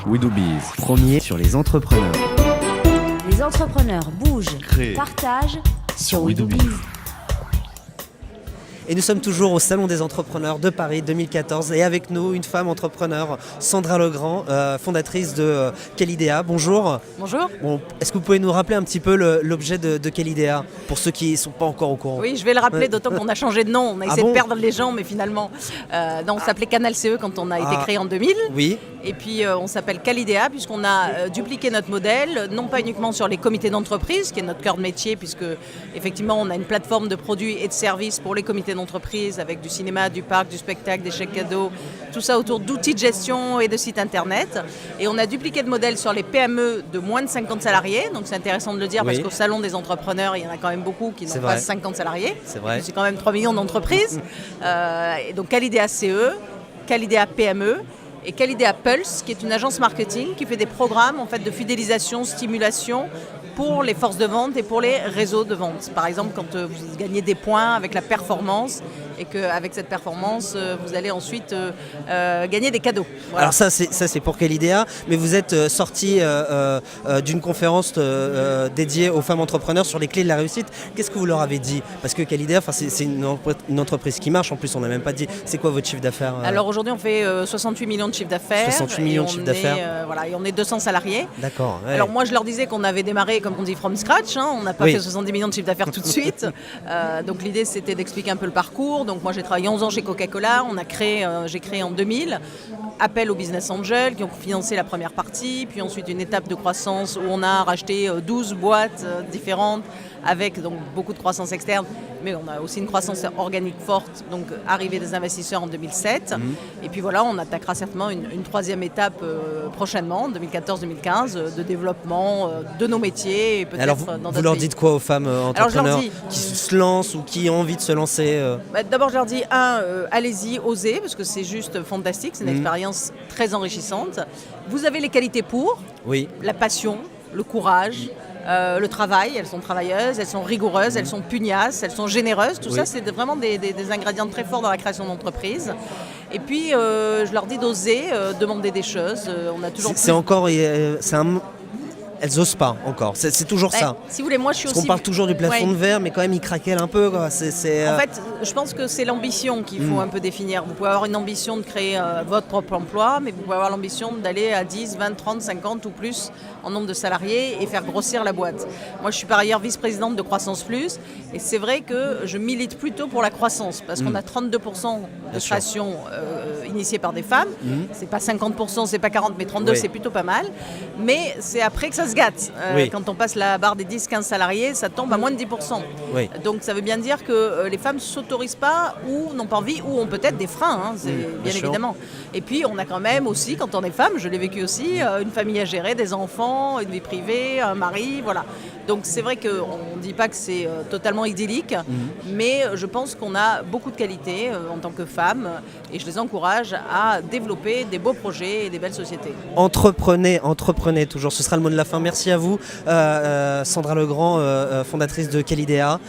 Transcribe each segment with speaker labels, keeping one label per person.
Speaker 1: We Do Biz, premier sur les entrepreneurs.
Speaker 2: Les entrepreneurs bougent,
Speaker 1: Créer.
Speaker 2: partagent sur
Speaker 1: We Do Biz.
Speaker 2: WeDoBiz.
Speaker 3: Et nous sommes toujours au Salon des entrepreneurs de Paris 2014 et avec nous une femme entrepreneur, Sandra Legrand, fondatrice de Calidea. Bonjour.
Speaker 4: Bonjour.
Speaker 3: Bon, est-ce que vous pouvez nous rappeler un petit peu l'objet de Calidea pour ceux qui ne sont pas encore au courant?
Speaker 4: Oui, je vais le rappeler, d'autant qu'on a changé de nom. On a essayé
Speaker 3: bon
Speaker 4: de perdre les gens, mais finalement, non, on s'appelait Canal CE quand on a été créé en 2000.
Speaker 3: Oui.
Speaker 4: Et puis, on s'appelle Calidea puisqu'on a dupliqué notre modèle, non pas uniquement sur les comités d'entreprise, qui est notre cœur de métier, puisque effectivement, on a une plateforme de produits et de services pour les comités d'entreprise avec du cinéma, du parc, du spectacle, des chèques cadeaux, tout ça autour d'outils de gestion et de sites internet. Et on a dupliqué le modèle sur les PME de moins de 50 salariés. Donc, c'est intéressant de le dire
Speaker 3: Oui.
Speaker 4: parce qu'au Salon des entrepreneurs, il y en a quand même beaucoup qui
Speaker 3: C'est
Speaker 4: n'ont pas
Speaker 3: vrai.
Speaker 4: 50 salariés.
Speaker 3: C'est vrai.
Speaker 4: C'est quand même 3 millions d'entreprises. Et donc Calidea CE, Calidea PME et Calidea Pulse, qui est une agence marketing qui fait des programmes en fait, de fidélisation, stimulation pour les forces de vente et pour les réseaux de vente. Par exemple, quand vous gagnez des points avec la performance et qu'avec cette performance, vous allez ensuite gagner des cadeaux. Voilà.
Speaker 3: Alors ça c'est pour Calidea, mais vous êtes sorti d'une conférence dédiée aux femmes entrepreneurs sur les clés de la réussite. Qu'est-ce que vous leur avez dit? Parce que Calidea, c'est une entreprise qui marche, en plus on n'a même pas dit. C'est quoi votre chiffre d'affaires?
Speaker 4: Alors aujourd'hui on fait 68 millions de chiffre d'affaires.
Speaker 3: 68 millions de chiffre d'affaires.
Speaker 4: Voilà, et on est 200 salariés.
Speaker 3: D'accord. Ouais.
Speaker 4: Alors moi je leur disais qu'on avait démarré comme on dit from scratch, hein. On n'a pas
Speaker 3: Oui.
Speaker 4: fait 70 millions de chiffre d'affaires tout de suite. Donc l'idée c'était d'expliquer un peu le parcours. Donc moi j'ai travaillé 11 ans chez Coca-Cola, j'ai créé en 2000 appel aux business angels qui ont financé la première partie, puis ensuite une étape de croissance où on a racheté 12 boîtes différentes avec donc beaucoup de croissance externe, mais on a aussi une croissance organique forte, donc arrivée des investisseurs en 2007. Et puis voilà, on attaquera certainement une troisième étape prochainement, 2014-2015, de développement de nos métiers et peut-être
Speaker 3: Alors
Speaker 4: dans
Speaker 3: vous
Speaker 4: d'autres
Speaker 3: leur
Speaker 4: pays.
Speaker 3: dites quoi aux femmes
Speaker 4: je leur
Speaker 3: entrepreneurs
Speaker 4: dis-
Speaker 3: qui se lancent ou qui ont envie de se lancer
Speaker 4: D'abord, je leur dis, allez-y, osez, parce que c'est juste fantastique, c'est une expérience très enrichissante. Vous avez les qualités pour,
Speaker 3: Oui.
Speaker 4: la passion, le courage, le travail, elles sont travailleuses, elles sont rigoureuses, elles sont pugnaces, elles sont généreuses. Tout
Speaker 3: Oui.
Speaker 4: ça, c'est vraiment des ingrédients très forts dans la création d'entreprise. Et puis, je leur dis d'oser, demander des choses. On a toujours
Speaker 3: C'est encore... Elles osent pas encore. C'est toujours ça.
Speaker 4: Si vous voulez, moi, je suis
Speaker 3: Parce
Speaker 4: aussi...
Speaker 3: qu'on parle toujours du plafond
Speaker 4: Ouais.
Speaker 3: de verre, mais quand même, ils craquellent un peu. Quoi.
Speaker 4: En fait, je pense que c'est l'ambition qu'il faut un peu définir. Vous pouvez avoir une ambition de créer votre propre emploi, mais vous pouvez avoir l'ambition d'aller à 10, 20, 30, 50 ou plus en nombre de salariés et faire grossir la boîte. Moi, je suis par ailleurs vice-présidente de Croissance Plus, et c'est vrai que je milite plutôt pour la croissance, parce qu'on a 32% de
Speaker 3: sûr.
Speaker 4: création initiée par des femmes. C'est pas 50%, c'est pas 40%, mais 32%,
Speaker 3: Oui.
Speaker 4: c'est plutôt pas mal. Mais c'est après que ça se gâte.
Speaker 3: Oui.
Speaker 4: Quand on passe la barre des 10-15 salariés, ça tombe à moins de 10%.
Speaker 3: Oui.
Speaker 4: Donc ça veut bien dire que les femmes ne s'autorisent pas ou n'ont pas envie ou ont peut-être des freins, hein, c'est bien
Speaker 3: sûr.
Speaker 4: évidemment. Et puis on a quand même aussi, quand on est femme, je l'ai vécu aussi, une famille à gérer, des enfants, une vie privée, un mari, voilà. Donc c'est vrai qu'on ne dit pas que c'est totalement idyllique, mais je pense qu'on a beaucoup de qualités en tant que femme et je les encourage à développer des beaux projets et des belles sociétés.
Speaker 3: Entreprenez toujours. Ce sera le mot de la fin. Merci à vous, Sandra Legrand, fondatrice de Calidea.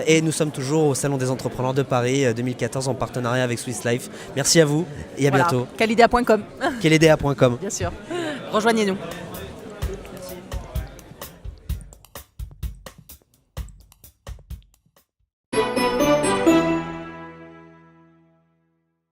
Speaker 3: Et nous sommes toujours au Salon des entrepreneurs de Paris 2014 en partenariat avec Swiss Life. Merci à vous et à
Speaker 4: Voilà.
Speaker 3: bientôt.
Speaker 4: Calidea.com,
Speaker 3: Calidea.com.
Speaker 4: bien sûr. Rejoignez-nous.